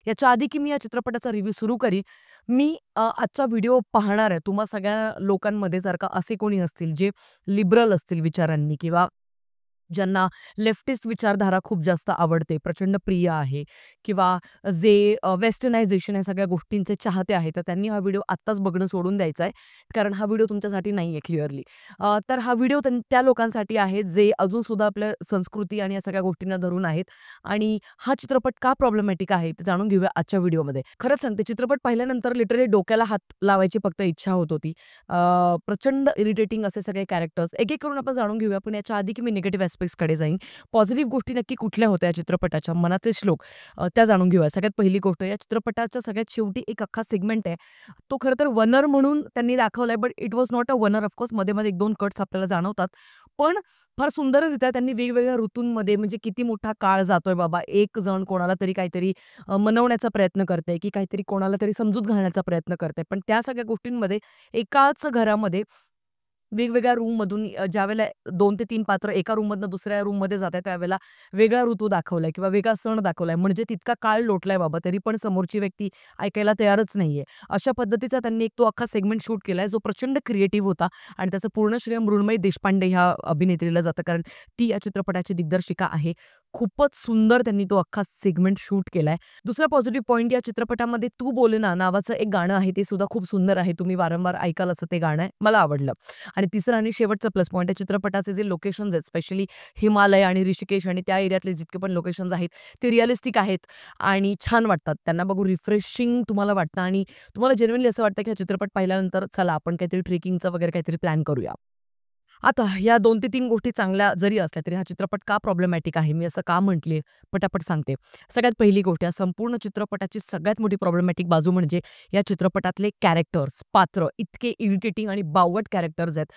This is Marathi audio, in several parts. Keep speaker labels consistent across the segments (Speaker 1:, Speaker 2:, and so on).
Speaker 1: याच्या आधी की मी या चित्रपटाचा रिव्ह्यू सुरू करीन, मी आजचा व्हिडिओ पाहणार आहे. तुम्हा सगळ्या लोकांमध्ये जर का असे कोणी असतील जे लिबरल असतील विचारांनी किंवा ज्यांना लेफ्टिस्ट विचारधारा खूप जास्त आवडते, प्रचंड प्रिय आहे किंवा जे वेस्टर्नायझेशन या सगळ्या गोष्टींचे चाहते आहेत, तर त्यांनी हा व्हिडिओ आत्ताच बघणं सोडून द्यायचा आहे. कारण हा व्हिडिओ तुमच्यासाठी नाहीये क्लिअरली. तर हा व्हिडिओ त्या लोकांसाठी आहे जे अजूनसुद्धा आपल्या संस्कृती आणि या सगळ्या गोष्टींना धरून आहेत आणि हा चित्रपट का प्रॉब्लेमॅटिक आहे ते जाणून घेऊया आजच्या व्हिडिओमध्ये. खरंच सांगते चित्रपट पाहिल्यानंतर लिटरली डोक्याला हात लावायची फक्त इच्छा होत होती. प्रचंड इरिटेटिंग असे सगळे कॅरेक्टर्स. एक-एक करून आपण जाणून घेऊया. पण याच्या आधी की मी निगेटिव्ह ॲस्पेक्ट्सकडे जाईन. पॉझिटिव्ह गोष्टी नक्की कुठल्या होत्या या चित्रपटाच्या, मनाचे श्लोक त्या जाणून घेऊया. सगळ्यात पहिली गोष्ट या चित्रपटाच्या सगळ्यात शेवटी एक अख्खा सेगमेंट आहे. तो खरं तर वनर म्हणून त्यांनी दाखवलाय, but it was not a oner of course. मध्ये-मध्ये 1-2 कट्स आपल्याला जाणवतात. पण फार सुंदररित्या त्यांनी वेगवेगळ्या ऋतूंमध्ये म्हणजे किती मोठा काळ जातोय बाबा. एक जण कोणाला तरी काहीतरी मनवण्याचा प्रयत्न करतंय, की काहीतरी कोणाला तरी समजूत घालण्याचा प्रयत्न करतंय. पण त्या सगळ्या गोष्टींमध्ये एकाच घरामध्ये वेगवेगळ्या रूममधून ज्यावेळेला 2 ते 3 पात्र एका रूममधनं दुसऱ्या रूममध्ये जातायत, त्यावेळेला वेगळा ऋतू दाखवलाय किंवा वेगळा सण दाखवलाय. म्हणजे तितका काळ लोटलाय बाबा, तरी पण समोरची व्यक्ती ऐकायला तयारच नाहीये. अशा पद्धतीचा त्यांनी एक तो अख्खा सेगमेंट शूट केलाय, जो प्रचंड क्रिएटिव्ह होता आणि त्याचं पूर्ण श्रेय मृण्मयी देशपांडे ह्या अभिनेत्रीला जातं, कारण ती या चित्रपटाची दिग्दर्शिका आहे. खूपच सुंदर त्यांनी तो अख्खा सेगमेंट शूट केलाय. दुसरा पॉझिटिव्ह पॉइंट या चित्रपटामध्ये तू बोले ना नावाचं एक गाणं आहे, ते सुद्धा खूप सुंदर आहे. तुम्ही वारंवार ऐकाल असं ते गाणं आहे. मला आवडलं. आणि तिसरं आणि शेवटचा प्लस पॉइंट या चित्रपटाचे जे लोकेशन्स आहेत, स्पेशली हिमालय आणि ऋषिकेश आणि त्या एरियातले जितके पण लोकेशन्स आहेत, ते रिअलिस्टिक आहेत आणि छान वाटतात. त्यांना बघून रिफ्रेशिंग तुम्हाला वाटतं आणि तुम्हाला जेन्युइनली असं वाटतं, की हा चित्रपट पाहिल्यानंतर चला आपण काहीतरी ट्रेकिंगचं वगैरे काहीतरी प्लॅन करूया. आता या 2 ते 3 गोष्टी चांगल्या जरी असल्या, तरी हा चित्रपट का प्रॉब्लेमॅटिक आहे, मी असं का म्हटले, पटापट सांगते. सगळ्यात पहिली गोष्ट, या संपूर्ण चित्रपटाची सगळ्यात मोठी प्रॉब्लेमॅटिक बाजू म्हणजे या चित्रपटातले कॅरेक्टर्स, पात्र इतके इरिटेटिंग आणि बावट कॅरेक्टर्स आहेत.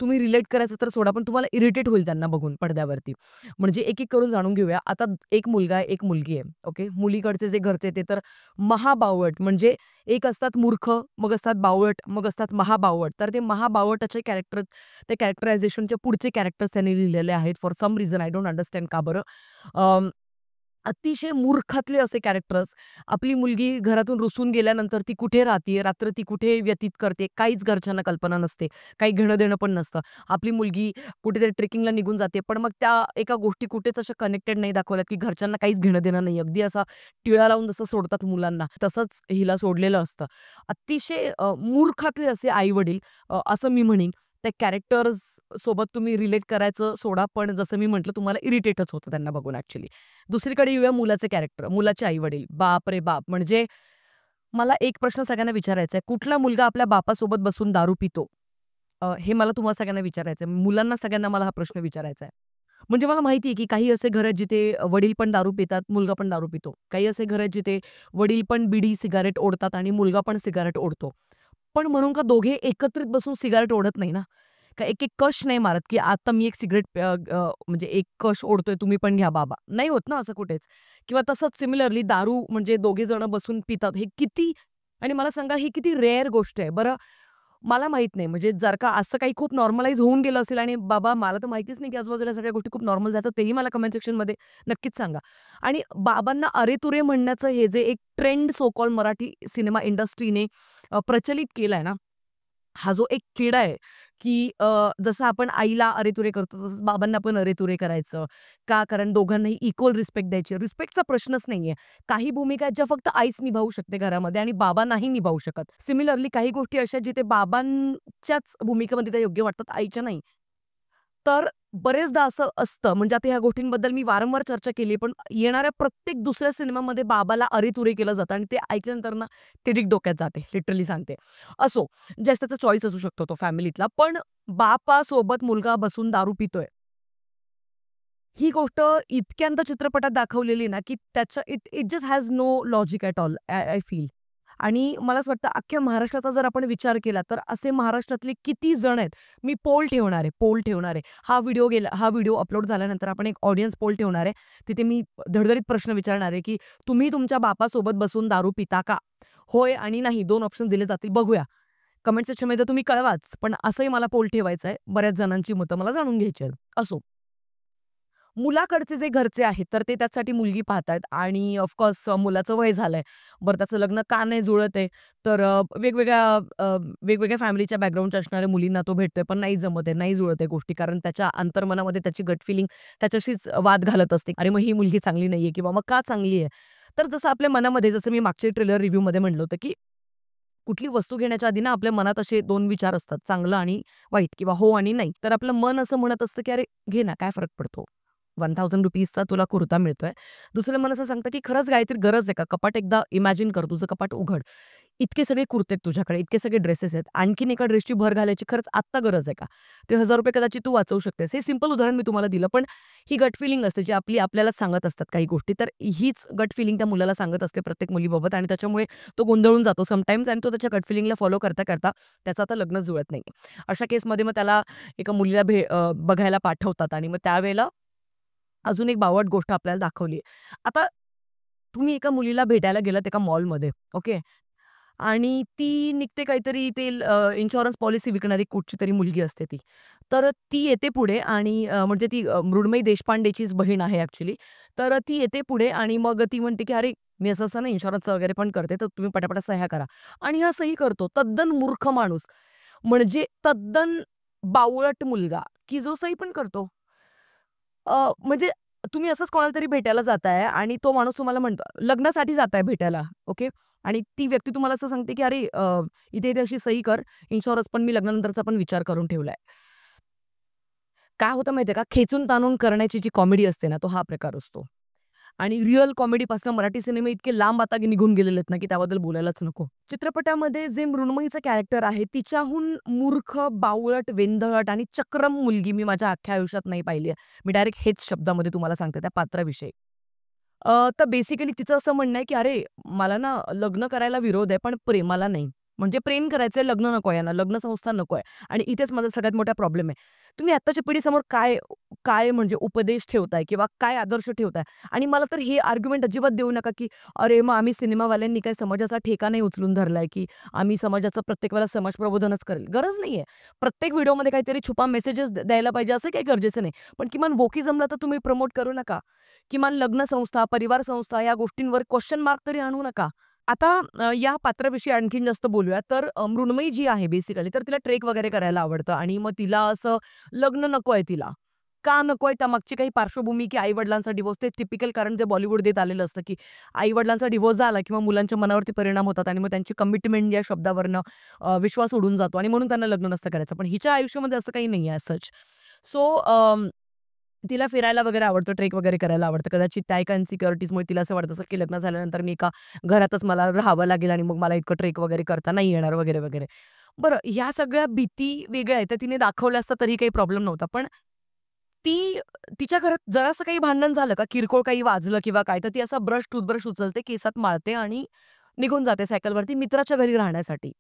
Speaker 1: तुम्ही रिलेट करायचं तर सोडा, पण तुम्हाला इरिटेट होईल त्यांना बघून पडद्यावरती. म्हणजे एक-एक करून जाणून घेऊया. आता एक मुलगा आहे, एक मुलगी आहे. ओके. मुलीकडचे जे घरचे ते तर महाबावट म्हणजे एक असतात मूर्ख, मग असतात बावळट, मग असतात महाबावट. तर ते महाबावटाचे कॅरेक्टर ते कॅरेक्टरायझेशनचे पुढचे कॅरेक्टर्स त्यांनी लिहिलेले आहेत. For some reason I don't understand का बरं. अतिशय मूर्खातले असे कॅरेक्टर्स. आपली मुलगी घरातून रुसून गेल्यानंतर ती कुठे राहतीये, रात्र ती कुठे व्यतीत करते, काहीच घरच्यांना कल्पना नसते. काही घेणं-देणं पण नसतं. आपली मुलगी कुठेतरी ट्रेकिंगला निघून जाते, पण मग त्या एका गोष्टी कुठेच अशा कनेक्टेड नाही दाखवल्यात, की घरच्यांना काहीच घेणं-देणं नाही. अगदी असा टिळा लावून जसं सोडतात मुलांना, तसंच हिला सोडलेलं असतं. अतिशय मूर्खातले असे आई-वडील असं मी म्हणीन. त्या कॅरेक्टर्स सोबत तुम्ही रिलेट करायचं सोडा, पण जसं मी म्हटलं तुम्हाला इरिटेटच होतं त्यांना बघून ॲक्चुअली. दुसरीकडे येऊया मुलाचे कॅरेक्टर, मुलाचे आई-वडील. बाप रे बाप! म्हणजे मला एक प्रश्न सगळ्यांना विचारायचा आहे. कुठला मुलगा आपल्या बापासोबत बसून दारू पितो? हे मला तुम्हाला सगळ्यांना विचारायचं आहे. मुलांना सगळ्यांना मला हा प्रश्न विचारायचा आहे. म्हणजे मला माहिती आहे, की काही असे घरं आहेत जिथे वडील पण दारू पितात, मुलगा पण दारू पितो. काही असे घरं आहेत जिथे वडील पण बिडी, सिगारेट ओढतात आणि मुलगा पण सिगारेट ओढतो. पण म्हणून का दोघे एकत्रित बसून सिगारेट ओढत नाही ना? का एक-एक कश नाही मारत, की आता मी एक सिगारेट म्हणजे एक कश ओढतोय, तुम्ही पण घ्या बाबा. नाही होत ना असं कुठेच. किंवा तसंच सिमिलरली दारू म्हणजे दोघे जण बसून पितात. हे किती आणि मला सांगा ही किती रेअर गोष्ट आहे. बरं मला माहीत नाही म्हणजे जर का असं काही खूप नॉर्मलाईज होऊन गेलं असेल आणि बाबा मला तर माहितीच नाही, की आजूबाजूला सगळ्या गोष्टी खूप नॉर्मल जातात, तेही मला कमेंट सेक्शनमध्ये नक्कीच सांगा. आणि बाबांना अरे-तुरे म्हणण्याचं हे जे एक trend so called Marathi cinema इंडस्ट्रीने प्रचलित केलाय ना, हा जो एक किडा आहे, की जसं आपण आईला अरे-तुरे करतो, तसंच बाबांना पण अरे-तुरे करायचं. का? कारण दोघांनाही इक्वल रिस्पेक्ट द्यायची. रिस्पेक्टचा प्रश्नच नाहीये. काही भूमिका आहेत ज्या फक्त आईच निभावू शकते घरामध्ये आणि बाबा नाही निभावू शकत. सिमिलरली काही गोष्टी अशा आहेत जिथे बाबांच्याच भूमिकेमध्ये त्या योग्य वाटतात, आईच्या नाही. तर बरेचदा असं असतं म्हणजे आता ह्या गोष्टींबद्दल मी वारंवार चर्चा केली पण येणाऱ्या प्रत्येक दुसऱ्या सिनेमामध्ये बाबाला अरे-तुरे केलं जातं आणि ते ऐकल्यानंतर ना तिडीक डोक्यात जाते. लिटरली सांगते. असो, ज्याचा त्याचा चॉईस असू शकतो तो फॅमिलीतला. पण बापासोबत मुलगा बसून दारू पितोय. ही गोष्ट इतक्यांदा चित्रपटात दाखवलेली ना, की त्याचं it it just has no logic at all I feel. आणि मला असं वाटतं अख्ख्या महाराष्ट्राचा जर आपण विचार केला, तर असे महाराष्ट्रातले किती जण आहेत. मी पोल ठेवणार आहे, पोल ठेवणार आहे. हा व्हिडिओ अपलोड झाल्यानंतर आपण एक ऑडियन्स पोल ठेवणार आहे. तिथे मी धडधडीत प्रश्न विचारणार आहे, की तुम्ही तुमच्या बापासोबत बसून दारू पिता का? होय आणि नाही 2 ऑप्शन दिले जातील. बघूया. कमेंट सेक्शनमध्ये तुम्ही कळवाच. पण असंही मला पोल ठेवायचा आहे. बऱ्याच जणांची मतं मला जाणून घ्यायची आहेत. असो. मुलाकडचे जे घरचे आहेत, तर ते त्याच्यासाठी मुलगी पाहतायत आणि ऑफकोर्स मुलाचं वय झालंय. बरं त्याचं लग्न का नाही जुळत आहे? तर वेगवेगळ्या फॅमिलीच्या बॅकग्राऊंडच्या असणाऱ्या मुलींना तो भेटतोय, पण नाही जमत आहे, नाही जुळत आहे गोष्टी. कारण त्याच्या अंतर्मनामध्ये त्याची गट फिलिंग त्याच्याशीच वाद घालत असते. अरे, मग ही मुलगी चांगली नाहीये किंवा मग का चांगली आहे? तर जसं आपल्या मनामध्ये जसं मी मागच्या ट्रेलर रिव्ह्यूमध्ये म्हटलं होतं, की कुठली वस्तू घेण्याच्या आधी ना आपल्या मनात असे 2 विचार असतात, चांगलं आणि वाईट किंवा हो आणि नाही. तर आपलं मन असं म्हणत असतं, की "अरे, घे ना, काय फरक पडतो? ₹1000 चा तुला कुर्ता मिळतोय." दुसरं मन असं सांगतं, की "खरंच काहीतरी गरज आहे का? कपाट एकदा इमॅजिन कर, तुझं कपाट उघड. इतके सगळे कुर्ते आहेत तुझ्याकडे, इतके सगळे ड्रेसेस आहेत. आणखीन एका ड्रेसची भर घालायची खरंच आत्ता गरज आहे का? ते ₹1000 कदाचित तू वाचवू शकतेस." हे सिंपल उदाहरण मी तुम्हाला दिलं, पण ही गट फिलिंग असते, जी आपल्यालाच सांगत असतात काही गोष्टी. तर हीच गट फिलिंग त्या मुलाला सांगत असते प्रत्येक मुलीबाबत आणि त्याच्यामुळे तो गोंधळून जातो समटाईम्स आणि तो त्याच्या गट फिलिंगला फॉलो करता त्याचं आता लग्न जुळत नाही. अशा केसमध्ये मग त्याला एका मुलीला बघायला पाठवतात आणि मग त्यावेळेला अजून एक बावट गोष्ट आपल्याला दाखवली आहे. आता तुम्ही एका मुलीला भेटायला गेलात एका मॉलमध्ये, ओके. आणि ती निघते काहीतरी ते इन्शुरन्स पॉलिसी विकणारी कुठचीतरी मुलगी असते ती. तर ती येते पुढे आणि म्हणजे ती मृण्मयी देशपांडेचीच बहीण आहे ॲक्चुअली. तर ती येते पुढे आणि मग ती म्हणते, की "अरे, मी असं-असं ना इन्शुरन्सचं वगैरे पण करते, तर तुम्ही पटापट सह्या करा." आणि हा सही करतो. तद्दन मूर्ख माणूस, म्हणजे तद्दन बावळट मुलगा, की जो सही पण करतो. म्हणजे तुम्ही असंच कोणाला तरी भेटायला जाताय आणि तो माणूस तुम्हाला म्हणतो लग्नासाठी जाताय भेटायला, ओके. आणि ती व्यक्ती तुम्हाला असं सांगते, की "अरे, इथे-इथे अशी सही कर, इन्शुरन्स पण मी लग्नानंतरचा पण विचार करून ठेवलाय." काय होतं माहितीये का, खेचून-ताणून करण्याची जी कॉमेडी असते ना, तो हा प्रकार असतो. आणि रिअल कॉमेडीपासून मराठी सिनेमे इतके लांब आता निघून गेलेले आहेत ना, की त्याबद्दल बोलायलाच नको. चित्रपटामध्ये जे मृण्मयीचं कॅरेक्टर आहे, तिच्याहून मूर्ख, बावळट, वेंधळट आणि चक्रम मुलगी मी माझ्या अख्ख्या आयुष्यात नाही पाहिली आहे. मी डायरेक्ट हेच शब्दामध्ये तुम्हाला सांगते त्या पात्राविषयी. तर बेसिकली तिचं असं म्हणणं आहे, की "अरे, मला ना लग्न करायला विरोध आहे, पण प्रेमाला नाही. म्हणजे प्रेम करायचंय, लग्न नको आहे यांना, लग्नसंस्था नको आहे. आणि इथेच माझा सगळ्यात मोठा प्रॉब्लेम आहे." तुम्ही आत्ताच्या पिढीसमोर काय काय म्हणजे उपदेश ठेवताय किंवा काय आदर्श ठेवताय? आणि मला तर हे आर्ग्युमेंट अजिबात देऊ नका, की "अरे, मग आम्ही सिनेमावाल्यांनी काय समाजाचा ठेका नाही उचलून धरलाय, की आम्ही समाजाचं प्रत्येक वेळेला समाज प्रबोधनच करेल." गरज नाहीये. प्रत्येक व्हिडिओमध्ये काहीतरी छुपा मेसेजेस द्यायला पाहिजे असं काही गरजेचं नाही. पण किमान वोकिझमला तर तुम्ही प्रमोट करू नका. किमान लग्न संस्था, परिवार संस्था या गोष्टींवर क्वेशन मार्क तरी आणू नका. आता या पात्राविषयी आणखीन जास्त बोलूया. तर मृण्मयी जी आहे बेसिकली तर तिला ट्रेक वगैरे करायला आवडतं आणि मग तिला असं लग्न नकोय तिला. का नकोय? त्यामागची काही पार्श्वभूमी की आई-वडिलांचा डिव्होर्स ते टिपिकल कारण जे बॉलिवूड देत आलेलं असतं, की आई-वडिलांचा डिव्होर्स झाला किंवा मुलांच्या मनावरती परिणाम होतात आणि मग त्यांची कमिटमेंट या शब्दावरनं विश्वास उडून जातो आणि म्हणून त्यांना लग्न नसतं करायचं. पण हिच्या आयुष्यामध्ये असं काही नाहीये सच. सो तिला फिरायला वगैरे आवडतं, ट्रेक वगैरे करायला आवडतं. कदाचित त्या एका इन्सिक्युरिटीजमुळे तिला असं वाटत असेल, की लग्न झाल्यानंतर मी एका घरातच मला राहावं लागेल आणि मग मला इतकं ट्रेक वगैरे करता नाही येणार वगैरे, वगैरे. बरं ह्या सगळ्या भीती वेगळ्या आहेत. तर तिने दाखवल्या असत्या तरी काही प्रॉब्लेम नव्हता. पण ती तिच्या घरात जरासं काही भांडण झालं का, किरकोळ काही वाजलं किंवा काय, तर ती असा टूथब्रश उचलते, केसात माळते आणि निघून जाते सायकलवरती मित्राच्या घरी राहण्यासाठी.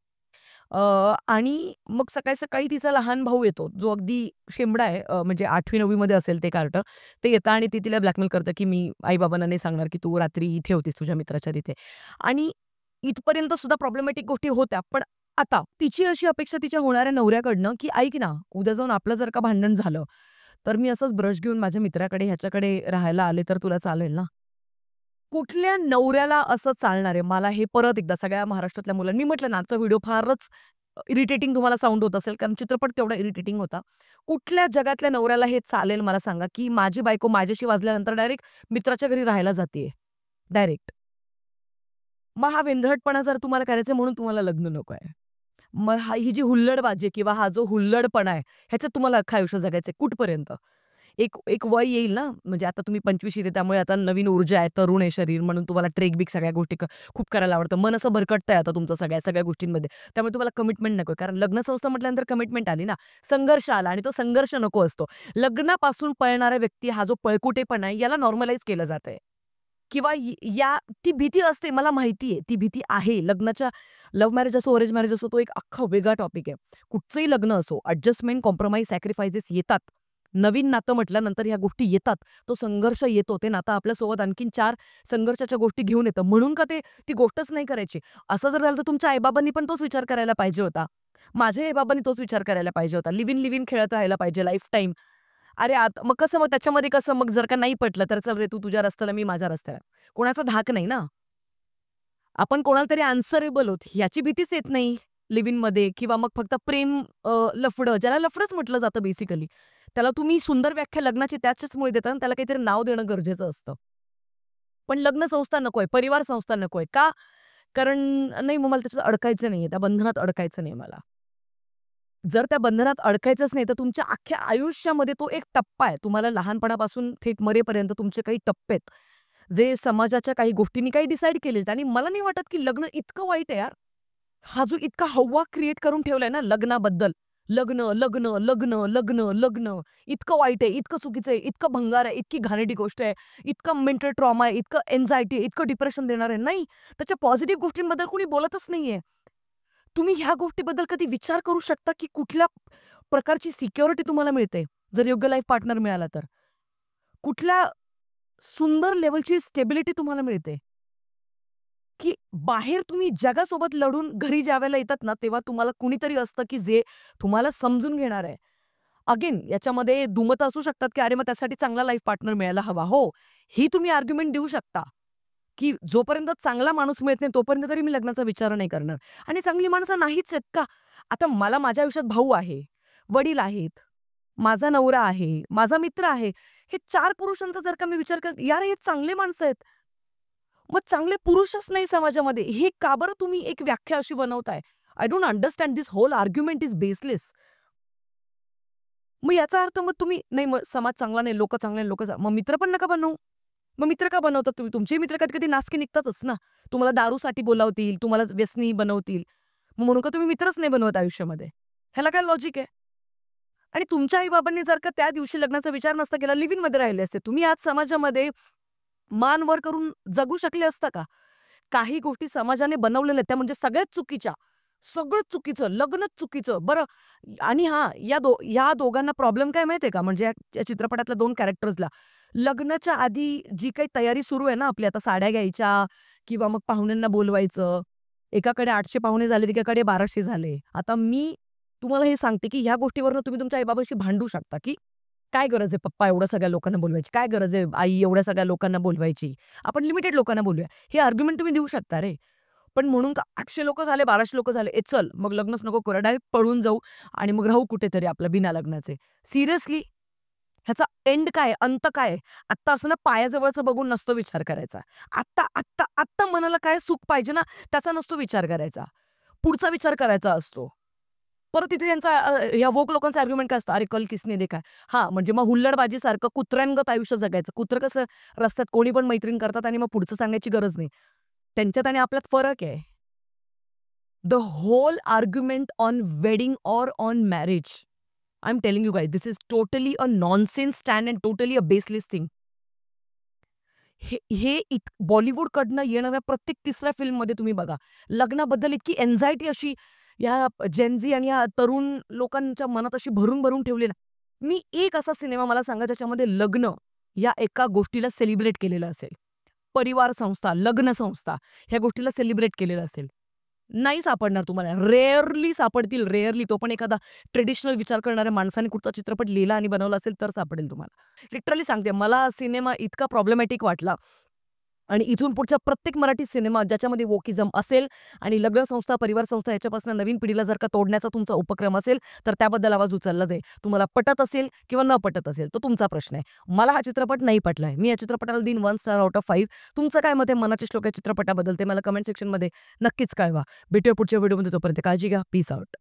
Speaker 1: आणि मग सकाळी-सकाळी तिचा लहान भाऊ येतो, जो अगदी शेंबडा आहे म्हणजे 8वी-9वी मध्ये असेल ते कार्ट. ते येतं आणि ते तिला ब्लॅकमेल करतं, की "मी आई-बाबांना नाही सांगणार, की तू रात्री इथे होतीस तुझ्या मित्राच्या तिथे." आणि इथपर्यंत सुद्धा प्रॉब्लेमॅटिक गोष्टी होत्या. पण आता तिची अशी अपेक्षा तिच्या होणाऱ्या नवऱ्याकडनं, की "ऐक ना, उद्या जाऊन आपलं जर का भांडण झालं, तर मी असंच ब्रश घेऊन माझ्या मित्राकडे ह्याच्याकडे राहायला आले तर तुला चालेल ना?" कुठल्या नवऱ्याला असं चालणार आहे? मला हे परत एकदा सगळ्या महाराष्ट्रातल्या मुलांनी मी म्हटलं ना, आजचा व्हिडिओ फारच इरिटेटिंग तुम्हाला साउंड होत असेल, कारण चित्रपट तेवढा इरिटेटिंग होता. कुठल्या जगातल्या नवऱ्याला हे चालेल मला सांगा, की माझी बायको माझ्याशी वाजल्यानंतर डायरेक्ट मित्राच्या घरी राहायला जातीये, डायरेक्ट. मग हा वेंधळटपणा जर तुम्हाला करायचं म्हणून तुम्हाला लग्न नको आहे. मग ही जी हुल्लडबाजी आहे किंवा हा जो हुल्लडपणा आहे, ह्याच्यात तुम्हाला अख्खं आयुष्य जगायचंय कुठपर्यंत? एक एक वय येईल ना, म्हणजे आता तुम्ही 25शीत आहे त्यामुळे आता नवीन ऊर्जा आहे, तरुण आहे शरीर म्हणून तुम्हाला ट्रेक-बिक सगळ्या गोष्टी खूप करायला आवडतं. मन असं भरकटतंय आता तुमचं सगळ्या गोष्टींमध्ये. त्यामुळे तुम्हाला कमिटमेंट नकोय. कारण लग्नसंस्था म्हटल्यानंतर कमिटमेंट आली ना, संघर्ष आला आणि तो संघर्ष नको असतो. लग्नापासून पळणारा व्यक्ती हा जो पळकुटेपणा आहे, याला नॉर्मलाईज केलं जातंय. किंवा ती भीती असते मला माहिती आहे. ती भीती आहे. लव्ह मॅरेज असो, अरेंज मॅरेज असो, तो एक अख्खा वेगळा टॉपिक आहे. कुठचंही लग्न असो, ॲडजस्टमेंट, कॉम्प्रोमाईज, सॅक्रिफाइसेस येतात. नवीन नातं म्हटल्यानंतर ह्या गोष्टी येतात. तो संघर्ष येतो. ते नातं आपल्यासोबत आणखीन 4 संघर्षाच्या गोष्टी घेऊन येतं. म्हणून का ती गोष्टच नाही करायची. असं जर झालं तर तुमच्या आई पण तोच विचार करायला पाहिजे होता. माझ्या आई तोच विचार करायला पाहिजे होता. लिव्ह इन खेळत राहायला पाहिजे लाईफटाईम. अरे आता मग कसं, मग त्याच्यामध्ये कसं, मग जर का नाही पटलं तर चल रे तू तुझ्या रस्त्याला, मी माझ्या रस्त्याला. कोणाचा धाक नाही ना. आपण कोणाला तरी आन्सरेबल आहोत याची भीतीच येत नाही लिव्ह इनमध्ये, किंवा मग फक्त प्रेम लफडं, ज्याला लफडंच म्हटलं जातं बेसिकली. त्याला तुम्ही सुंदर व्याख्या लग्नाची त्याच्याचमुळे देता ना, त्याला काहीतरी नाव देणं गरजेचं असतं. पण लग्न संस्था नकोय, परिवार संस्था नकोय. का? कारण नाही, मग मला त्याच्यात अडकायचं नाहीये, त्या बंधनात अडकायचं नाही मला. जर त्या बंधनात अडकायचंच नाही, तर तुमच्या अख्ख्या आयुष्यामध्ये तो एक टप्पा आहे. तुम्हाला लहानपणापासून थेट मरेपर्यंत तुमचे काही टप्पे आहेत, जे समाजाच्या काही गोष्टींनी काही डिसाईड केलेत, आणि मला नाही वाटत की लग्न इतकं वाईट आहे यार. हा जो इतका हव्वा क्रिएट करून ठेवलाय ना लग्नाबद्दल, लग्न, लग्न, लग्न, लग्न, लग्न, इतकं वाईट आहे, इतकं चुकीचं आहे, इतकं भंगार आहे, इतकी घाणेरडी गोष्ट आहे, इतका मेंटल ट्रॉमा आहे, इतकं अँक्झायटी आहे, इतकं डिप्रेशन देणार आहे. नाही, त्याच्या पॉझिटिव्ह गोष्टींबद्दल कोणी बोलतच नाहीये. तुम्ही ह्या गोष्टीबद्दल कधी विचार करू शकता, की कुठल्या प्रकारची सिक्युरिटी तुम्हाला मिळते, जर योग्य लाईफ पार्टनर मिळाला तर? कुठल्या सुंदर लेव्हलची स्टेबिलिटी तुम्हाला मिळते, की बाहेर तुम्ही जगासोबत लढून घरी ज्यावेळेला येतात ना, तेव्हा तुम्हाला कुणीतरी असतं, की जे तुम्हाला समजून घेणार आहे. अगेन याच्यामध्ये दुमत असू शकतात, की अरे मग त्यासाठी चांगला लाईफ पार्टनर मिळायला हवा. हो, ही तुम्ही आर्ग्युमेंट देऊ शकता, की जोपर्यंत चांगला माणूस मिळत नाही, तोपर्यंत तरी मी लग्नाचा विचार नाही करणार. आणि चांगली माणसं नाहीच आहेत का? आता मला माझ्या आयुष्यात भाऊ आहे, वडील आहेत, माझा नवरा आहे, माझा मित्र आहे. हे 4 पुरुषांचा जर का मी विचार करते, यार हे चांगले माणसं आहेत. मग चांगले पुरुषच नाही समाजामध्ये, हे का बरं तुम्ही एक व्याख्या अशी बनवताय? I don't understand, this whole argument is baseless. मग याचा अर्थ मग तुम्ही नाही, मग समाज चांगला नाही, लोकं चांगले नाही, मग मित्र पण नका बनवू. मग मित्र का बनवतात तुम्ही? तुमचे मित्र कधी-कधी नासके निघतातच ना. तुम्हाला दारूसाठी बोलावतील, तुम्हाला व्यसनी बनवतील. मग म्हणून का तुम्ही मित्रच नाही बनवत आयुष्यामध्ये? ह्याला काय लॉजिक आहे? आणि तुमच्या आई-बाबांनी जर का त्या दिवशी लग्नाचा विचार नसता केला, लिव्ह इनमध्ये राहिले असते, तुम्ही आज समाजामध्ये मान वर करून जगू शकले असता का? काही गोष्टी समाजाने बनवलेल्या आहेत, त्या म्हणजे सगळ्याच चुकीच्या. सगळंच चुकीचं, लग्नच चुकीचं. बरं, आणि हां, या दोघांना प्रॉब्लेम काय माहिती का? म्हणजे या चित्रपटातल्या 2 कॅरेक्टर्सला, लग्नाच्या आधी जी काही तयारी सुरू आहे ना आपली, आता साड्या घ्यायच्या किंवा मग पाहुण्यांना बोलवायचं. एकाकडे 800 पाहुणे झाले, एकाकडे 1200 झाले. आता मी तुम्हाला हे सांगते, की ह्या गोष्टीवरनं तुम्ही तुमच्या आई भांडू शकता, की काय गरज आहे पप्पा एवढ्या सगळ्या लोकांना बोलवायची? काय गरज आहे आई एवढ्या सगळ्या लोकांना बोलवायची? आपण लिमिटेड लोकांना बोलूया. हे आर्ग्युमेंट तुम्ही देऊ शकता रे. पण म्हणून का 800 लोकं झाले, 1200 लोकं झाले, चल मग लग्नच नको करूया. डायरेक्ट पळून जाऊ आणि मग राहू कुठेतरी आपल्या बिना लग्नाचे. सिरियसली? ह्याचा एंड काय? अंत काय? आत्ता असं ना पायाजवळचं बघून नसतो विचार करायचा. आत्ता, आत्ता, आत्ता मनाला काय सुख पाहिजे ना, त्याचा नसतो विचार करायचा. पुढचा विचार करायचा असतो. परत इथे त्यांचा ह्या वोक लोकांचा आर्ग्युमेंट काय असतं, "अरे कल किसने देखा है?" हां, म्हणजे मग हुल्लडबाजीसारखं कुत्र्यांगत आयुष्य जगायचं. कुत्रं कसं रस्त्यात कोणी पण मैत्रीण करतात आणि मग पुढचं सांगायची गरज नाही. त्यांच्यात आणि आपल्यात फरक आहे. The whole argument on wedding or on marriage, I am telling you guys, this is totally a nonsense stand and totally a baseless thing. हे हे बॉलिवूडकडनं येणाऱ्या प्रत्येक तिसऱ्या फिल्ममध्ये तुम्ही बघा. लग्नाबद्दल इतकी अँक्झायटी अशी या जेन झी आणि या तरुण लोकांच्या मनात अशी भरून-भरून ठेवली ना. मी एक असा सिनेमा मला सांगा ज्याच्यामध्ये लग्न या एका गोष्टीला सेलिब्रेट केलेलं असेल. परिवार संस्था, लग्न संस्था ह्या गोष्टीला सेलिब्रेट केलेलं असेल. नाही सापडणार तुम्हाला. रेअरली सापडतील, रेअरली. तो पण एखादा ट्रेडिशनल विचार करणाऱ्या माणसाने कुठचा चित्रपट लिहिला आणि बनवला असेल तर सापडेल तुम्हाला. लिटरली सांगते, मला सिनेमा इतका प्रॉब्लेमॅटिक वाटला आणि इथून पुढचा प्रत्येक मराठी सिनेमा ज्याच्यामध्ये वोकिझम असेल आणि लग्न संस्था, परिवार संस्था याच्यापासून नवीन पिढीला जर का तोडण्याचा तुमचा उपक्रम असेल, तर त्याबद्दल आवाज उचलला जाईल. तुम्हाला पटत असेल किंवा न पटत असेल, तो तुमचा प्रश्न आहे. मला हा चित्रपट नाही पटलाय. मी या चित्रपटाला देईन 1 स्टार आउट ऑफ 5. तुमचं काय मत आहे मनाचे श्लोक या चित्रपटाबद्दल ते मला कमेंट सेक्शनमध्ये नक्कीच कळवा. भेटूया पुढच्या व्हिडिओमध्ये. तोपर्यंत काळजी घ्या. Peace out.